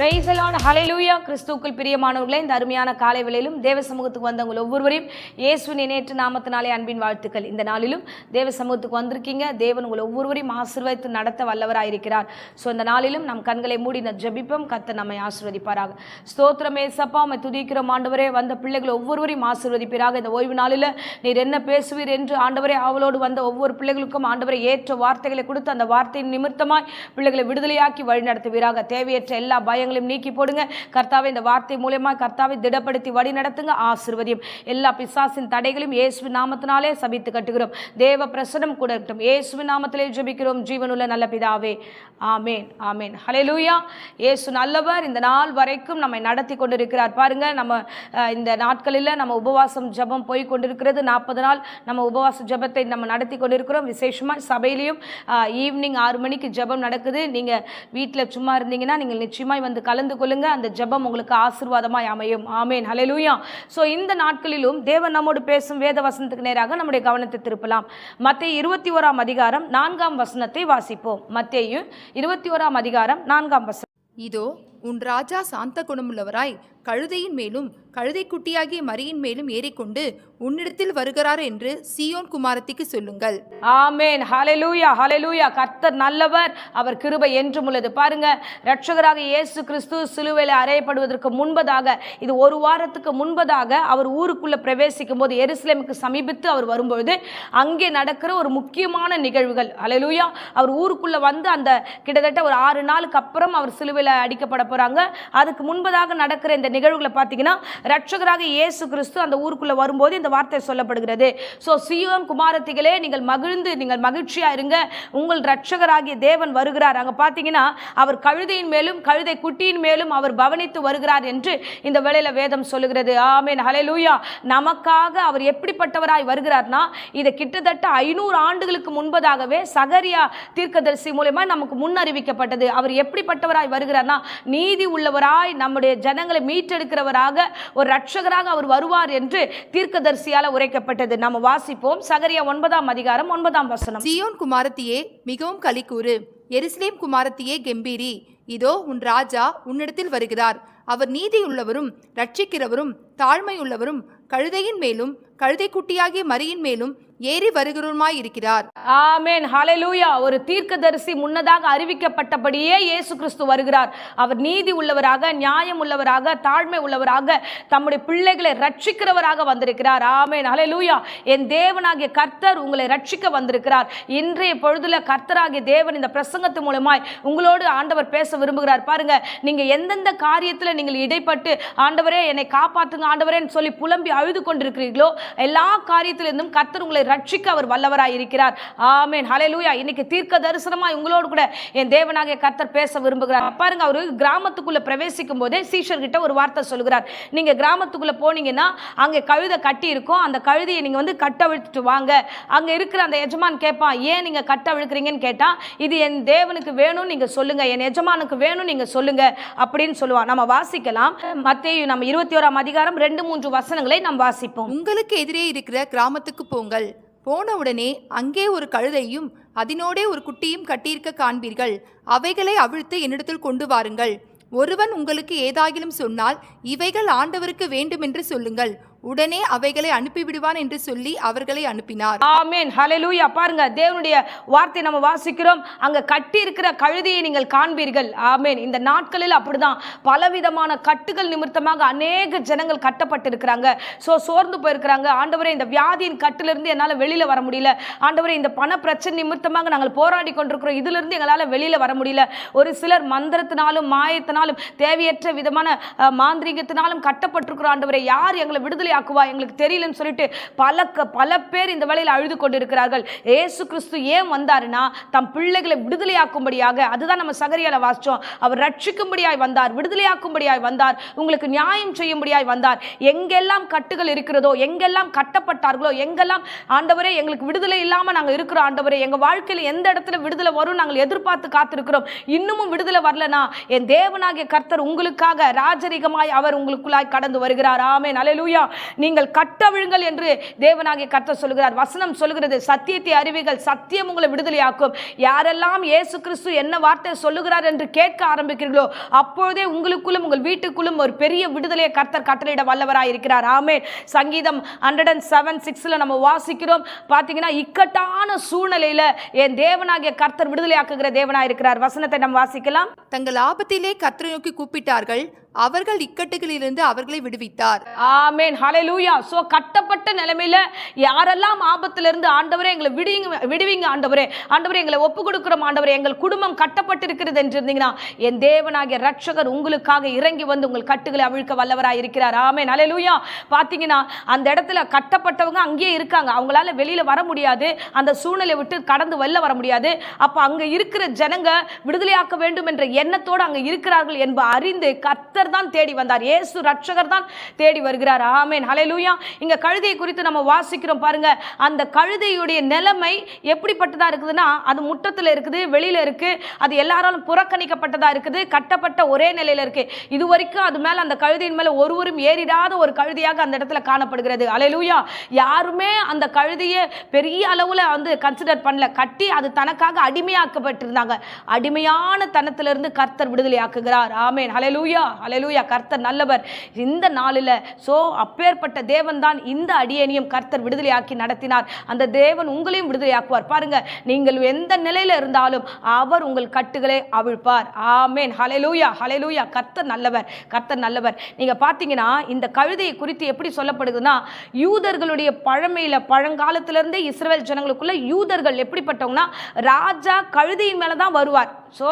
Praise the Lord, ஹல்லேலூயா. கிறிஸ்துவுக்குள் பிரியமானவர்களே, இந்த அருமையான காலை வேளையிலும் தேவ சமூகத்துக்கு வந்தவங்க ஒவ்வொருவரையும் இயேசுவின் இணையற்ற நாமத்தினாலே அன்பின் வாழ்த்துக்கள். இந்த நாளிலும் தேவ சமூகத்துக்கு வந்திருக்கீங்க. தேவன் உங்களை ஒவ்வொருவரையும் ஆசீர்வதித்து நடத்த வல்லவராயிருக்கிறார். ஸோ இந்த நாளிலும் நம் கண்களை மூடி ஜெபிப்போம். கர்த்தர் நம்மை ஆசீர்வதிப்பாராக. ஸ்தோத்திரம் ஏசப்பா, உம்மை துதிக்கிறோம் ஆண்டவரே. வந்த பிள்ளைகள் ஒவ்வொருவரையும் ஆசீர்வதிப்பீராக. இந்த ஓய்வு நாளில் நீர் என்ன பேசுவீர் என்று ஆண்டவரே அவளோடு வந்த ஒவ்வொரு பிள்ளைகளுக்கும் ஆண்டவரே ஏற்ற வார்த்தைகளை கொடுத்து அந்த வார்த்தையின் நிமித்தமாய் பிள்ளைகளை விடுதலையாக்கி வழிநடத்துவீராக. தேவையற்ற எல்லா பயங்களையும் நீக்கி போடுங்க கர்த்தாவே. இந்த வார்த்தை மூலமா கர்த்தாவை திடப்படுத்தி வழி நடத்துங்க. ஆசீர்வதியும். எல்லா பிசாசின் தடைகளையும் இயேசுவின் நாமத்தினாலே சபித்து கட்டுகிறோம். தேவ பிரசன்னம் கூட இருக்கட்டும். இயேசுவின் நாமத்திலே ஜெபிக்கிறோம் ஜீவனுள்ள நல்ல பிதாவே, ஆமேன் ஆமேன். ஹல்லேலூயா. இயேசு நல்லவர். இந்த நாள் வரைக்கும் நம்மை நடத்தி கொண்டிருக்கிறார். பாருங்க, நம்ம இந்த நாட்களில் நம்ம உபவாசம் ஜெபம் போய் கொண்டிருக்கிறது. 40 நாள் நம்ம உபவாச ஜெபத்தை நம்ம நடத்தி கொண்டிருக்கிறோம். விசேஷமாக சபையிலையும் ஈவினிங் 6 மணிக்கு ஜெபம் நடக்குது. நீங்கள் வீட்டில் சும்மா இருந்தீங்கன்னா நீங்கள் நிச்சயமாய் வந்து கலந்து கொள்ளுங்க. அந்த ஜெபம் உங்களுக்கு ஆசீர்வாதமாய் அமையும். ஆமேன். ஹல்லேலூயா. ஸோ இந்த நாட்களிலும் தேவன் நம்மோடு பேசும் வேத வசனத்துக்கு நேராக நம்முடைய கவனத்தை திருப்பலாம். மத்தேயு 21 அதிகாரம் 4 வசனத்தை வாசிப்போம். மத்தேயு 21 அதிகாரம் 4 வசனம். இதோ உன் ராஜா சாந்த குணமுள்ளவராய் கழுதையின் மேலும் கழுதை குட்டியாகிய மரியின் மேலும் ஏறிக்கொண்டு உன்னிடத்தில் வருகிறார் என்று சீயோன் குமாரத்திக்கு சொல்லுங்கள். ஆமேன். ஹல்லேலூயா ஹல்லேலூயா. கர்த்தர் நல்லவர், அவர் கிருபை என்றும் உள்ளது. பாருங்க, இரட்சகராக இயேசு கிறிஸ்து சிலுவையில் அறையப்படுவதற்கு முன்பதாக, இது ஒரு வாரத்துக்கு முன்பதாக அவர் ஊருக்குள்ள பிரவேசிக்கும் போது, எருசலேமுக்கு சமீபித்து அவர் வரும்பொழுது அங்கே நடக்கிற ஒரு முக்கியமான நிகழ்வுகள். ஹல்லேலூயா. அவர் ஊருக்குள்ள வந்து அந்த கிட்டத்தட்ட ஒரு 6 நாளுக்கு அப்புறம் அவர் சிலுவையில் அடிக்கப்பட போறாங்க. அதுக்கு முன்பதாக நடக்கிற இந்த நிகழ்வுகளை பார்த்தீங்கன்னா, இரட்சகராக இயேசு கிறிஸ்து அந்த ஊருக்குள்ள வரும்போது இந்த வார்த்தை சொல்லப்படுகிறது. ஸோ சீயோன் குமாரத்திகளே, நீங்கள் மகிழ்ந்து நீங்கள் மகிழ்ச்சியா இருங்க, உங்கள் இரட்சகராகிய தேவன் வருகிறார். அங்க பார்த்தீங்கன்னா அவர் கழுதையின் மேலும் கழுதை குட்டியின் மேலும் அவர் பவனித்து வருகிறார் என்று இந்த வேளையில வேதம் சொல்லுகிறது. ஆமென். ஹல்லேலூயா. நமக்காக அவர் எப்படிப்பட்டவராய் வருகிறார்னா, இதை கிட்டத்தட்ட 500 ஆண்டுகளுக்கு முன்பதாகவே சகரியா தீர்க்கதரிசி மூலமா நமக்கு முன்னறிவிக்கப்பட்டது. அவர் எப்படிப்பட்டவராய் வருகிறார்னா, நீதி உள்ளவராய் நம்முடைய ஜனங்களை மீட்டெடுக்கிறவராக ஒரு இரட்சகராக அவர் வருவார் என்று தீர்க்கதரிசியால உரைக்கப்பட்டது. நம்ம வாசிப்போம். சகரியா 9 அதிகாரம் 9 வசனம். சீயோன் குமாரத்தியே மிகவும் களிக்கூறு, எருசலேம் குமாரத்தியே கெம்பீரி. இதோ உன் ராஜா உன்னிடத்தில் வருகிறார். அவர் நீதியுள்ளவரும் ரட்சிக்கிறவரும் தாழ்மையுள்ளவரும் கழுதையின் மேலும் கழுதை குட்டியாகிய மரியின் மேலும் ஏறி வருகிறவருமாய் இருக்கிறார். ஆமென். ஹல்லேலூயா. ஒரு தீர்க்கதரிசி முன்னதாக அறிவிக்கப்பட்டபடியே இயேசு கிறிஸ்து வருகிறார். அவர் நீதி உள்ளவராக, நியாயம் உள்ளவராக, தாழ்மை உள்ளவராக, தம்முடைய பிள்ளைகளை ரட்சிக்கிறவராக வந்திருக்கிறார். ஆமென். ஹல்லேலூயா. என் தேவனாகிய கர்த்தர் உங்களை ரட்சிக்க வந்திருக்கிறார். இன்றைய பொழுதுல கர்த்தராகிய தேவன் இந்த பிரசங்கத்து மூலமாய் உங்களோடு ஆண்டவர் பேச விரும்புகிறார். பாருங்க, நீங்க எந்தெந்த காரியத்தில் நீங்கள் இடைப்பட்டு ஆண்டவரே என்னை காப்பாற்றுங்க ஆண்டவரேன்னு சொல்லி புலம்பி அழுது கொண்டிருக்கிறீர்களோ, எல்லா காரியத்திலிருந்தும் கர்த்தர் உங்களை ரட்சிக்க அவர் வல்லவராய் இருக்கிறார். ஆமென். ஹல்லேலூயா. இன்னைக்கு தீர்க்க தரிசனமாய் உங்களோடு கூட என் தேவனாகிய கர்த்தர் பேச விரும்புகிறார். பாருங்க, அவரு கிராமத்துக்குள்ள பிரவேசிக்கும் போதே சீஷர்கிட்ட ஒரு வார்த்தை சொல்லுகிறார். நீங்க கிராமத்துக்குள்ள போனீங்கன்னா அங்கே கழுதை கட்டி இருக்கும். அந்த கழுதையை நீங்க வந்து கட்டவிழ்த்துட்டு வாங்க. அங்க இருக்கிற அந்த எஜமான் கேட்பான், ஏன் நீங்க கட்டவிழ்க்கிறீங்கன்னு கேட்டா, இது என் தேவனுக்கு வேணும் நீங்க சொல்லுங்க, என் எஜமானுக்கு வேணும் நீங்க சொல்லுங்க அப்படின்னு சொல்லுவான். நம்ம வாசிக்கலாம். மத்தேயு நம்ம 21 அதிகாரம் 2-3 வசனங்களை நாம் வாசிப்போம். உங்களுக்கு எதிரே இருக்கிற கிராமத்துக்கு போங்கள். போனவுடனே அங்கே ஒரு கழுதையும் அதனோடே ஒரு குட்டியும் கட்டியிருக்க காண்பீர்கள். அவைகளை அவிழ்த்து என்னிடத்தில் கொண்டு வாருங்கள். ஒருவன் உங்களுக்கு ஏதாகிலும் சொன்னால் இவைகள் ஆண்டவருக்கு வேண்டும் என்று சொல்லுங்கள். உடனே அவைகளை அனுப்பிவிடுவான் என்று சொல்லி அவர்களை அனுப்பினார். ஆமென். ஹல்லேலூயா. பாருங்க, தேவனுடைய வார்த்தை நம்ம வாசிக்கிறோம். அங்க கட்டி இருக்கிற கழுதையை நீங்கள் காண்பீர்கள். ஆமென். இந்த நாட்களில் அப்படிதான் பலவிதமான கட்டுகள் நிமித்தமாக அநேக ஜனங்கள் கட்டப்பட்டிருக்கிறாங்க. சோர்ந்து போயிருக்கிறாங்க. ஆண்டவரே, இந்த வியாதியின் கட்டிலிருந்து என்னால் வெளியில வர முடியல. ஆண்டவரே, இந்த பண பிரச்சனை நிமித்தமாக நாங்கள் போராடி கொண்டிருக்கிறோம். இதுல இருந்து எங்களால் வெளியில வர முடியல. ஒரு சிலர் மந்திரத்தினாலும் மாயத்தினாலும் தேவையற்ற விதமான மாந்திரிகத்தினாலும் கட்டப்பட்டிருக்கிறோம். ஆண்டவரே, யார் எங்களை விடுதலை ஆக்குவா எங்களுக்கு தெரியலன்னு சொல்லிட்டு பல பேர் இந்த வேளையில் அழுது கொண்டிருக்கிறார்கள். இயேசு கிறிஸ்து ஏன் வந்தாருன்னா, தம் பிள்ளைகளை விடுதலையாக்கும்படியாக. அதுதான் நம்ம சகரியால வாசிச்சோம். அவர் ரட்சிக்கும்படியாய் வந்தார், விடுதலையாக்கும்படியாய் வந்தார், உங்களுக்கு நியாயம் செய்யும்படியாய் வந்தார். எங்கெல்லாம் கட்டுகள் இருக்கிறதோ, எங்கெல்லாம் கட்டப்பட்டார்களோ, எங்கெல்லாம் ஆண்டவரே எங்களுக்கு விடுதலை இல்லாம நாங்க இருக்கிறோம், ஆண்டவரே எங்க வாழ்க்கையில் எந்த இடத்துல விடுதலை வரும் நாங்கள் எதிர்பார்த்து காத்திருக்கிறோம், இன்னமும் விடுதலை வரலனா, என் தேவனாகிய கர்த்தர் உங்களுக்காக ராஜரிகமாய் அவர் உங்களுக்குள்ளாய் கடந்து வருகிறார். ஆமென். அல்லேலூயா. நீங்கள் கட்டவிழுங்கள் என்று தேவனாகிய கர்த்தர் சொல்கிறார். வசனம் சொல்கிறது, சத்தியத்தை அறிவீர்கள், சத்தியம் உங்களை விடுதலையாக்கும். யாரெல்லாம் இயேசு கிறிஸ்து என்ன வார்த்தை சொல்லுகிறார் என்று கேட்க ஆரம்பிக்கிறீர்களோ அப்பொழுதே உங்களுக்குள்ளும் உங்கள் வீட்டுக்குள்ளும் ஒரு பெரிய விடுதலையை கர்த்தர் கட்டளையிட வல்லவராய் இருக்கிறார். ஆமென். சங்கீதம் 107:6 நம்ம வாசிக்கிறோம். பாத்தீங்கன்னா, இக்கட்டான சூழ்நிலையில என் தேவனாகிய கர்த்தர் விடுதலையாக்குகிற தேவனாய் இருக்கிறார். வசனத்தை நம்ம வாசிக்கலாம். தங்கள் ஆபத்திலே கர்த்தரை நோக்கி கூப்பிட்டார்கள், அவர்கள் இக்கட்டுகளிலிருந்து அவர்களை விடுவித்தார். ஆமென். ஹல்லேலூயா. சோ கட்டப்பட்ட நிலைமையில யாரெல்லாம் ஆபத்திலிருந்து, ஆண்டவரே எங்களை விடுவீங்க ஆண்டவரே, ஆண்டவரே எங்களை ஒப்பு கொடுக்கிறோம் ஆண்டவரே, எங்கள் குடும்பம் கட்டப்பட்டிருக்கிறது என்று இருந்தீங்கன்னா என் தேவனாகிய ரட்சகர் உங்களுக்காக இறங்கி வந்து உங்கள் கட்டுகளை அவிழ்க்க வல்லவராய் இருக்கிறார். ஆமென். ஹல்லேலூயா. பாத்தீங்கன்னா, அந்த இடத்துல கட்டப்பட்டவங்க அங்கேயே இருக்காங்க. அவங்களால வெளியில வர முடியாது, அந்த சூழ்நிலை விட்டு கடந்து வெளில வர முடியாது. அப்ப அங்க இருக்கிற ஜனங்க விடுதலையாக்க வேண்டும் என்ற எண்ணத்தோடு அங்க இருக்கிறார்கள் என்ப அறிந்து கர்த்தர் தான் தேடி வந்தார். இயேசு ரட்சகர் தான் தேடி வருகிறார். ஆமென். ஹல்லேலூயா. இங்க கழுதையை குறித்து நம்ம வாசிக்கிறோம் பாருங்க. அந்த கழுதையுடைய நிலைமை எப்படிப்பட்டதா இருக்குதுன்னா, அது முற்றத்துல இருக்குது, வெளியில இருக்கு, அது எல்லாராலும் புறக்கணிக்கப்பட்டதா இருக்குது, கட்டப்பட்ட ஒரே நிலையில இருக்கு. இதுவரைக்கும் அது மேல, அந்த கழுதையின் மேல ஒருவரும் ஏறிடாத ஒரு கழுதையாக அந்த இடத்துல காணப்படுகிறது. ஹல்லேலூயா. யாருமே அந்த கழுதையை பெரிய அளவுல கன்சிடர் பண்ணல. கட்டி அது தனக்காக அடிமையாக்கப்பட்டிருந்தாங்க. அடிமையான தனத்திலிருந்து கர்த்தர் விடுதலையாக்குகிறார். ஆமென். ஹல்லேலூயா. ஹல்லேலூயா. கர்த்தர் நல்லவர். இந்த நாளில் அப்பேற்பட்ட தேவன் தான் இந்த அடியேனையும் கர்த்தர் விடுதலையாக்கி நடத்தினார். அந்த தேவன் உங்களையும் விடுதலையாக்குவார். பாருங்க, நீங்கள் எந்த நிலையில இருந்தாலும் அவர் உங்கள் கட்டுகளை அவிழ்ப்பார். ஆமென். ஹல்லேலூயா. ஹல்லேலூயா. கர்த்தர் நல்லவர், கர்த்தர் நல்லவர். நீங்க பாத்தீங்கன்னா, இந்த கழுதையை குறித்து எப்படி சொல்லப்படுதுன்னா, யூதர்களுடைய பழமையில, பழங்காலத்திலிருந்தே இஸ்ரவேல் ஜனங்களுக்குள்ள யூதர்கள் எப்படிப்பட்டவங்கன்னா, ராஜா கழுதையின் மேலதான் வருவார். சோ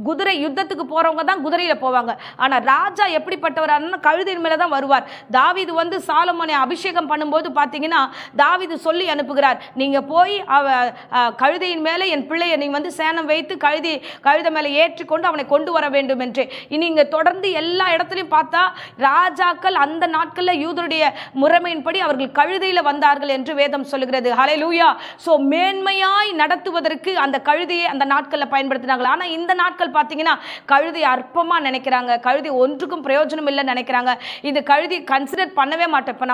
குதிரை யுத்தத்துக்கு போறவங்க தான் குதிரையில போவாங்க. ஆனா ராஜா எப்படிப்பட்டவரான கழுதையின் மேலதான் வருவார். தாவீது சாலமோனை அபிஷேகம் பண்ணும்போது பாத்தீங்கன்னா, தாவீது சொல்லி அனுப்புகிறார், நீங்க போய் கழுதையின் மேல என் பிள்ளையை நீங்க சேனம் வைத்து கழுதை மேல ஏற்றிக்கொண்டு அவனை கொண்டு வர வேண்டும் என்று. நீங்க தொடர்ந்து எல்லா இடத்துலையும் பார்த்தா ராஜாக்கள் அந்த நாட்கள்ல யூதருடைய முறைமையின்படி அவர்கள் கழுதையில வந்தார்கள் என்று வேதம் சொல்லுகிறது. ஹல்லேலூயா. சோ மேன்மையாய் நடத்துவதற்கு அந்த கழுதையை அந்த நாட்கள்ல பயன்படுத்தினாங்க. ஆனா இந்த நாட்கள் பாத்தீங்கன்னா, கழுதை அற்பமா நினைக்கிறாங்க, கழுதை ஒன்றுக்கும் பிரயோஜனம் இல்லைன்னு நினைக்கிறாங்க. இது கழுதி கன்சிடர் பண்ணவே மாட்டோம். இப்போ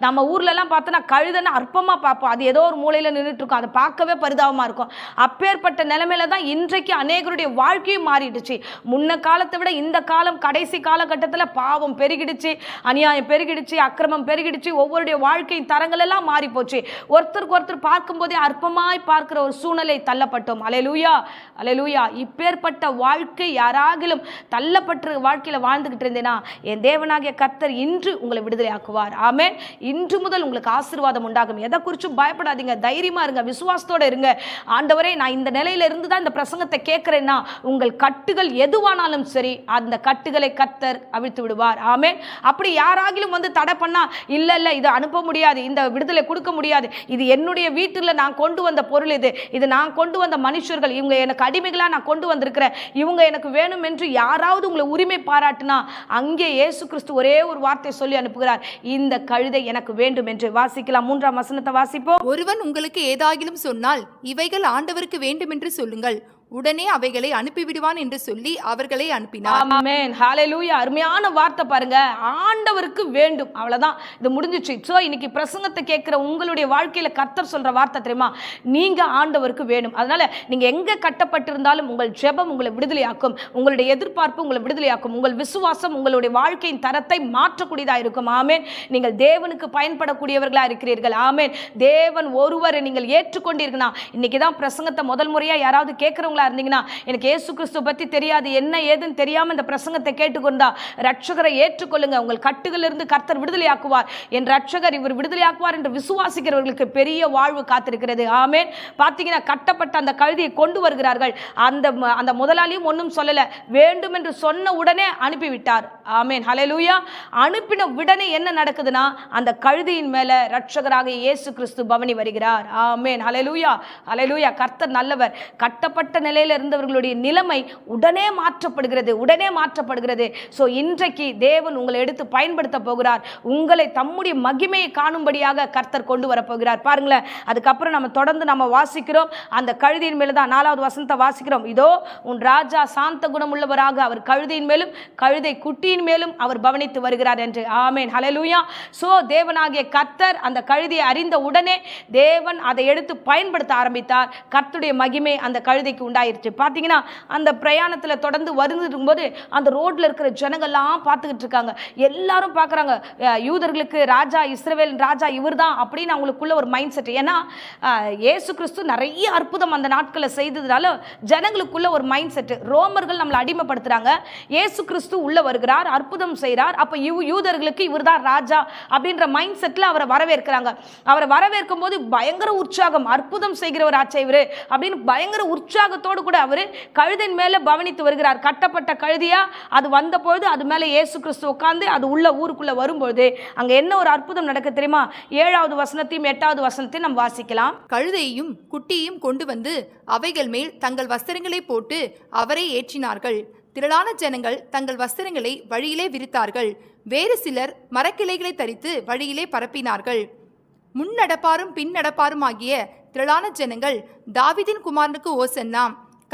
நம்ம ஊர்ல எல்லாம் பார்த்தோன்னா கழுதைன்னு அற்பமா பார்ப்போம். அது ஏதோ ஒரு மூலையில நின்றுட்டு இருக்கும், அதை பார்க்கவே பரிதாபமா இருக்கும். அப்பேற்பட்ட நிலைமையில தான் இன்றைக்கு அநேகருடைய வாழ்க்கையும் மாறிடுச்சு. முன்ன காலத்தை விட இந்த காலம், கடைசி காலகட்டத்தில் பாவம் பெருகிடுச்சு, அநியாயம் பெருகிடுச்சு, அக்கிரமம் பெருகிடுச்சு, ஒவ்வொருடைய வாழ்க்கையின் தரங்கள் எல்லாம் மாறி போச்சு. ஒருத்தருக்கு ஒருத்தர் பார்க்கும்போதே அற்பமாய் பார்க்கிற ஒரு சூழ்நிலை தள்ளப்பட்டோம். ஹல்லேலூயா. ஹல்லேலூயா. இப்பேற்பட்ட வாழ்க்கை யாராகிலும் தள்ளப்பட்ட வாழ்க்கையில வாழ்ந்துகிட்டு இருந்தேனா, என் தேவனாகிய கர்த்தர் இன்று உங்களை விடுதலை ஆக்குவார். ஆமென். இன்று முதல் உங்களுக்கு ஆசீர்வாதம் உண்டாகும். எதை குறிச்சும் பயப்படாதீங்க, தைரியமா இருங்க, விசுவாசத்தோட இருங்க. ஆண்டவரே, நான் இந்த நிலையில இருந்து தான் இந்த பிரசங்கத்தை கேட்கிறேன்னா, உங்கள் கட்டுகள் எதுவானாலும் சரி, அந்த கட்டுகளை கர்த்தர் அவிழ்த்து விடுவார். ஆமென். அப்படி யாராகிலும் தடை பண்ணா, இல்ல இல்ல இது அனுப்ப முடியாது, இந்த விடுதலை கொடுக்க முடியாது, இது என்னுடைய வீட்டுல நான் கொண்டு வந்த பொருள், இது நான் கொண்டு வந்த மனுஷர்கள், இவங்க எனக்கு அடிமைகளா நான் கொண்டு வந்திருக்கிறேன், இவங்க எனக்கு வேணும் என்று யாராவது உங்களை உரிமை பாராட்டினா, அங்கே இயேசு கிறிஸ்து ஒரே ஒரு வார்த்தை சொல்லி அனுப்புகிறார், இந்த கழுதை எனக்கு வேண்டும் என்று. வாசிக்கலாம். 3ஆம் வசனத்தை வாசிப்போம். ஒருவன் உங்களுக்கு ஏதாகிலும் சொன்னால், இவைகள் ஆண்டவருக்கு வேண்டும் என்று சொல்லுங்கள், உடனே அவைகளை அனுப்பிவிடுவான் என்று சொல்லி அவர்களை அனுப்பினார். ஆமென். ஹல்லேலூயா. அருமையான வார்த்தை பாருங்க. ஆண்டவருக்கு வேண்டும், அவ்வளவுதான், இது முடிஞ்சிச்சு. சோ இன்னைக்கு பிரசங்கத்தை கேட்கிற உங்களுடைய வாழ்க்கையில கர்த்தர் சொல்ற வார்த்தை தெரியுமா, நீங்க ஆண்டவருக்கு வேணும். அதனால நீங்க எங்க கட்டப்பட்டிருந்தாலும் உங்கள் ஜெபம் உங்களை விடுதலையாக்கும், உங்களுடைய எதிர்பார்ப்பு உங்களை விடுதலையாக்கும், உங்கள் விசுவாசம் உங்களுடைய வாழ்க்கையின் தரத்தை மாற்றக்கூடியதா இருக்கும். ஆமென். நீங்கள் தேவனுக்கு பயன்படக்கூடியவர்களா இருக்கிறீர்கள். ஆமென். தேவன் ஒருவரை நீங்கள் ஏற்றுக்கொண்டீர்களா, இன்னைக்குதான் பிரசங்கத்தை முதல் முறையா யாராவது கேட்கிறவங்க இருந்தீங்கன்னா, எனக்கு இயேசு கிறிஸ்து பத்தி தெரியாது, என்ன ஏதுன்னு தெரியாம இந்த பிரசங்கத்தை கேட்டுக்கொண்டா, ரட்சகரை ஏற்றுக்கொள்ளுங்க. உங்கள் கட்டுகளிலிருந்து கர்த்தர் விடுதலையாக்குவார். என் ரட்சகர் இவர் விடுதலையாக்குவார் என்று விசுவாசிக்கிறவர்களுக்கு பெரிய வாழ்வு காத்திருக்கிறது. ஆமென். பாத்தீங்கன்னா, கட்டப்பட்ட அந்த கழுதையை கொண்டு வருகிறார்கள். அந்த முதலாளியும் ஒன்றும் சொல்லல, வேண்டும் என்று சொன்ன உடனே அனுப்பிவிட்டார். ஆமென். ஹல்லேலூயா. அனுப்பின உடனே என்ன நடக்குதுன்னா, அந்த கழுதையின் மேல ரட்சகராக இயேசு கிறிஸ்து பவனி வருகிறார். ஆமென். ஹல்லேலூயா. ஹல்லேலூயா. கர்த்தர் நல்லவர். கட்டப்பட்ட நிலையில் இருந்தவர்களுடைய நிலைமை உடனே மாற்றப்படுகிறது. ஸோ இன்றைக்கு தேவன் உங்களை எடுத்து பயன்படுத்த போகிறார். உங்களை தம்முடைய மகிமையை காணும்படியாக கர்த்தர் கொண்டு வரப்போகிறார். பாருங்களேன், அதுக்கப்புறம் நம்ம தொடர்ந்து நம்ம வாசிக்கிறோம். அந்த கழுதையின் மேல தான் 4வது வசனத்தை வாசிக்கிறோம். இதோ உன் ராஜா சாந்த குணம் உள்ளவராக அவர் கழுதையின் மேலும் கழுதை குட்டியின் மேலும் அவர் பவனித்து வருகிறார் என்று. ஆமென், ஹல்லேலூயா. ஸோ தேவனாகிய கர்த்தர் அந்த கழுதையை அறிந்த உடனே தேவன் அதை எடுத்து பயன்படுத்த ஆரம்பித்தார். கர்த்தருடைய மகிமை அந்த கழுதைக்கு உண்டாயிருச்சு. பார்த்தீங்கன்னா அந்த பிரயாணத்தில் தொடர்ந்து வரும்போது அந்த ரோட்ல இருக்கிற ஜனங்கள்லாம் பார்த்துக்கிட்டு இருக்காங்க. எல்லாரும் பார்க்குறாங்க, யூதர்களுக்கு ராஜா, இஸ்ரவேல் ராஜா இவர் தான் அப்படின்னு அவங்களுக்குள்ள ஒரு மைண்ட் செட். ஏன்னா இயேசு கிறிஸ்து நிறைய அற்புதம் அந்த நாட்களில் செய்ததுனால ஜனங்களுக்குள்ள ஒரு மைண்ட் செட். ரோமர்கள் நம்மளை அடிமைப்படுத்துறாங்க, இயேசு கிறிஸ்து உள்ள வருகிறார், அற்புதம் செய்கிறார், அப்போ யூதர்களுக்கு இவர் தான் ராஜா அப்படின்ற மைண்ட் செட்டில் அவரை வரவேற்கிறாங்க. அவரை வரவேற்கும் போது பயங்கர உற்சாகம், அற்புதம் செய்கிறவர் ஆச்சே இவர் அப்படின்னு பயங்கர உற்சாகத்தோடு கூட அவர் கழுதையின் மேலே பவனித்து வருகிறார். கட்டப்பட்ட கழுதியா அது வந்தபொழுது அது மேலே இயேசு கிறிஸ்து உட்கார்ந்து அது உள்ள ஊருக்குள்ள வரும்பொழுது அங்கே என்ன ஒரு அற்புதம் நடக்க தெரியுமா? 7வது வசனத்தையும் 8வது வசனத்தையும் நம்ம வாசிக்கலாம். கழுதையும் குட்டியும் கொண்டு வந்து அவைகள் மேல் தங்கள் வஸ்திரங்களை போட்டு அவரை ஏற்றினார்கள். திரளான ஜனங்கள் தங்கள் வஸ்திரங்களை வழியிலே விரித்தார்கள். வேறு சிலர் மரக்கிளைகளை தரித்து வழியிலே பரப்பினார்கள். முன் நடப்பாரும் பின் நடப்பாரும் ஆகிய திரளான ஜனங்கள் தாவீதின் குமாரனுக்கு ஓசன்னா,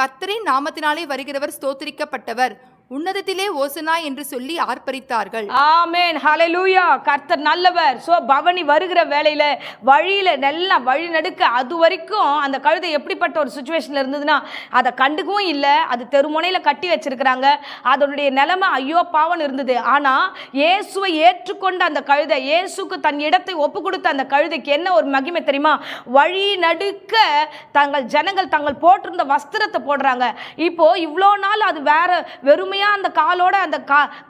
கர்த்தரின் நாமத்தினாலே வருகிறவர் ஸ்தோத்திரிக்கப்பட்டவர், உன்னதத்திலே ஓசனா என்று சொல்லி ஆர்ப்பரித்தார்கள். ஆமென், ஹல்லேலூயா. கர்த்தர் நல்லவர். சோ பவனி வருகிற வேளையில வழியில நல்லா வழி நடுக்க அது வரைக்கும் அந்த கழுதை எப்படிப்பட்ட ஒரு சுச்சுவேஷன்ல இருந்ததுன்னா அதை கண்டுக்கவும் இல்லை. அது தெருமுனையில கட்டி வச்சிருக்கிறாங்க. அதனுடைய நிலைமை ஐயோ பாவன் இருந்தது. ஆனா இயேசுவை ஏற்றுக்கொண்ட அந்த கழுதை, இயேசுக்கு தன் இடத்தை ஒப்பு கொடுத்த அந்த கழுதைக்கு என்ன ஒரு மகிமை தெரியுமா? வழி நடுக்க தங்கள் ஜனங்கள் தங்கள் போட்டிருந்த வஸ்திரத்தை போடுறாங்க. இப்போ இவ்வளோ நாள் அது வேற வெறுமையா அந்த காலோட அந்த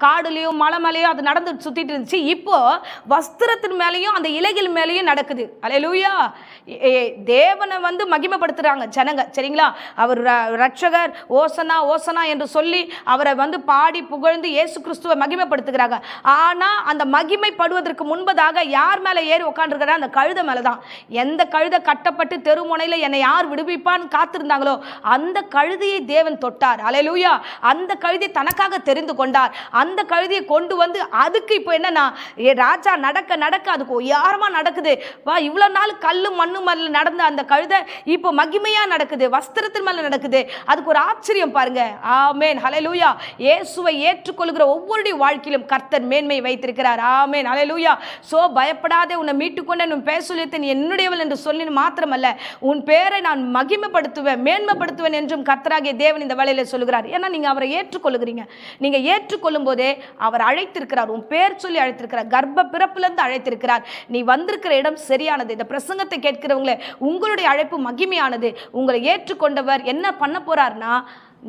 காடுலையும் மலை மேலையும் அது நடந்து சுத்திட்டு இருந்துச்சு. இப்போ வஸ்திரத்தின் மேலையும் அந்த இலைகள் மேலையும் நடக்குது. அல்லேலூயா. தேவனை வந்து மகிமைப்படுத்துறாங்க ஜனங்க, சரிங்களா? அவர் ரட்சகர், ஓசனா ஓசனா என்று சொல்லி அவரை வந்து பாடி புகழ்ந்து இயேசு கிறிஸ்துவை மகிமைப்படுத்துகிறாங்க. ஆனா அந்த மகிமைப்படுவதற்கு முன்பதாக யார் மேல ஏறி உட்காந்துருக்கிற? அந்த கழுதை மேலதான். எந்த கழுதை கட்டப்பட்டு தெருமுனையில என்னை யார் விடுவிப்பான்னு காத்திருந்தாங்களோ அந்த கழுதையை தேவன் தொட்டார். அல்லேலூயா. அந்த கழுதை தனக்காக தெரிந்து கொண்டார். அந்த கழுதியை கொண்டு வந்து அதுக்கு இப்போ என்னன்னா ராஜா நடக்க நடக்க அதுக்கு யாரமா நடக்குது. வா, இவ்வளவு நாள் கல்லு மண்ணு மேல நடந்த அந்த கழுதை இப்போ மகிமையா நடக்குது, வஸ்திரத்தின் மேல நடக்குது. அதுக்கு ஒரு ஆச்சரியம் பாருங்க. ஆமென், ஹல்லேலூயா. இயேசுவை ஏற்றுக்கொள்கிற ஒவ்வொருடைய வாழ்க்கையிலும் கர்த்தர் மேன்மை வைத்திருக்கிறார். ஆமென், ஹல்லேலூயா. சோ பயப்படாதே, உன்னை மீட்டுக்கொண்டேன், உன் பேர் சொல்லித்து நீ என்னுடையவள் என்று சொல்லி மாத்திரமல்ல, உன் பேரை நான் மகிமைப்படுத்துவேன், மேன்மைப்படுத்துவேன் என்றும் கர்த்தராகிய தேவன் இந்த வேளையில சொல்லுகிறார். ஏன்னா நீங்க அவரை ஏற்றுக்கொள்ளுகிறீங்க. நீங்க ஏற்றுக்கொள்ளும் போதே அவர் அழைத்திருக்கிறார், உன் பேர் சொல்லி அழைத்திருக்கிறார், கர்ப்ப பிறப்பிலிருந்து அழைத்திருக்கிறார். நீ வந்திருக்கிற இடம் சரியானது. இந்த பிரசங்கத்தை கேட்கிறவங்களே, உங்களுடைய அழைப்பு மகிமையானது. உங்களை ஏற்றுக்கொண்டவர் என்ன பண்ண போறார்னா,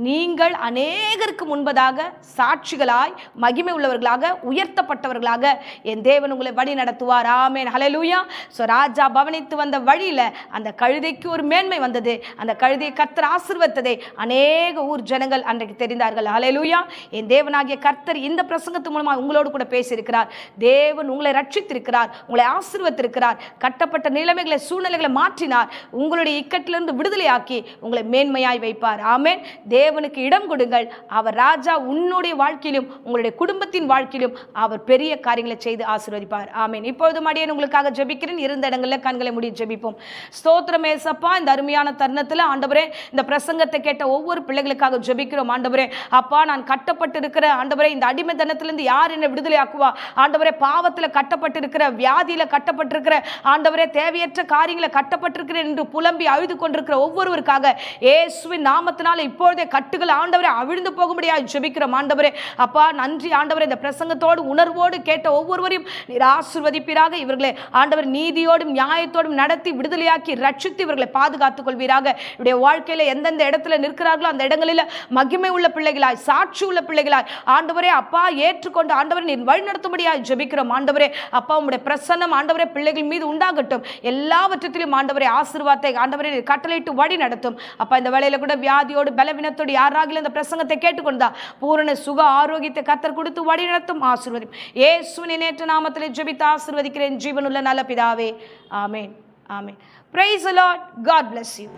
நீங்கள் அநேகருக்கு முன்பதாக சாட்சிகளாய் மகிமை உள்ளவர்களாக உயர்த்தப்பட்டவர்களாக என் தேவன் உங்களை வழி நடத்துவார். ஆமென், ஹல்லேலூயா. ஸோ ராஜா பவனித்து வந்த வழியில் அந்த கழுதைக்கு ஒரு மேன்மை வந்தது. அந்த கழுதையை கர்த்தர் ஆசீர்வதித்ததை அநேக ஊர் ஜனங்கள் அன்றைக்கு தெரிந்தார்கள். ஹல்லேலூயா. என் தேவனாகிய கர்த்தர் இந்த பிரசங்கத்து மூலமாக உங்களோடு கூட பேசியிருக்கிறார். தேவன் உங்களை ரட்சித்திருக்கிறார், உங்களை ஆசீர்வதித்திருக்கிறார், கட்டப்பட்ட நிலைமைகளை சூழ்நிலைகளை மாற்றினார், உங்களுடைய இக்கட்டிலிருந்து விடுதலையாக்கி உங்களை மேன்மையாய் வைப்பார். ஆமென். தேவனுக்கு இடம் கொடுங்கள். அவர் ராஜா உன்னுடைய வாழ்க்கையிலும் உங்களுடைய குடும்பத்தின் வாழ்க்கையிலும் அவர் பெரிய காரியங்களை செய்து ஆசீர்வதிப்பார். ஆமென். இப்பொழுது மடியேன் உங்களுக்காக ஜெபிக்கிறேன். இருந்த இடங்களில் கண்களை மூடி ஜெபிப்போம். ஸ்தோத்திரம் ஏசப்பா, இந்த அருமையான தருணத்தில் ஆண்டவரே இந்த பிரசங்கத்தை கேட்ட ஒவ்வொரு பிள்ளைகளுக்காக ஜெபிக்கிறோம். ஆண்டவரே அப்பா, நான் கட்டப்பட்டு இருக்கிற ஆண்டவரே இந்த அடிமைத்தனத்திலிருந்து யார் என்னை விடுதலை ஆக்குவா? ஆண்டவரே பாவத்தில் கட்டப்பட்டிருக்கிற, வியாதியில கட்டப்பட்டிருக்கிற, ஆண்டவரே தேவையற்ற காரியங்களை கட்டப்பட்டிருக்கிறேன் என்று புலம்பி அழுது கொண்டிருக்கிற ஒவ்வொருவருக்காக இயேசுவின் நாமத்தினால இப்பொழுதே கட்டுகள் ஆண்டவரே அவிழ்ந்து போகும்படியாக ஜெபிக்கிறோம். ஆண்டவரே அப்பா நன்றி. ஆண்டவரே இந்த பிரசங்கத்தோடு உணர்வோடு கேட்ட ஒவ்வொருவரையும் நீர் ஆசீர்வதிப்பீராக. இவர்களை ஆண்டவர் நீதியோடும் நியாயத்தோடும் நடத்தி விடுதலையாக்கி ரட்சித்து இவர்களை பாதுகாத்துக் கொள்வீராக. இவருடைய வாழ்க்கையில எந்தெந்த இடத்துல நிற்கிறார்களோ அந்த இடங்களில் மகிமை உள்ள பிள்ளைகளாய், சாட்சி உள்ள பிள்ளைகளாய் ஆண்டவரே அப்பா ஏற்றுக்கொண்டு ஆண்டவரை நீர் வழி நடத்தும்படியாக ஜெபிக்கிறோம். ஆண்டவரே அப்பா உம்முடைய பிரசன்னம் ஆண்டவரே பிள்ளைகள் மீது உண்டாகட்டும். எல்லாவற்றிலும் ஆண்டவரே ஆசீர்வாதத்தை ஆண்டவரே நீர் கட்டளையிட்டு வழி நடத்தும். அப்பா இந்த வேளையில கூட வியாதியோடு பலவீனத்தோடு யாராகிலும் இந்த பிரசங்கத்தை கேட்டுக்கொண்டா பூரண சுக ஆரோக்கியத்தை கர்த்தர் கொடுத்து வழி நடத்தும். ஆசீர்வதி இயேசுவின் நேற்று நாமத்திலே ஜெபித்து ஆசீர்வதிக்கிறேன் ஜீவனுள்ள நல்ல பிதாவே. ஆமென், ஆமென். Praise the Lord. God bless you.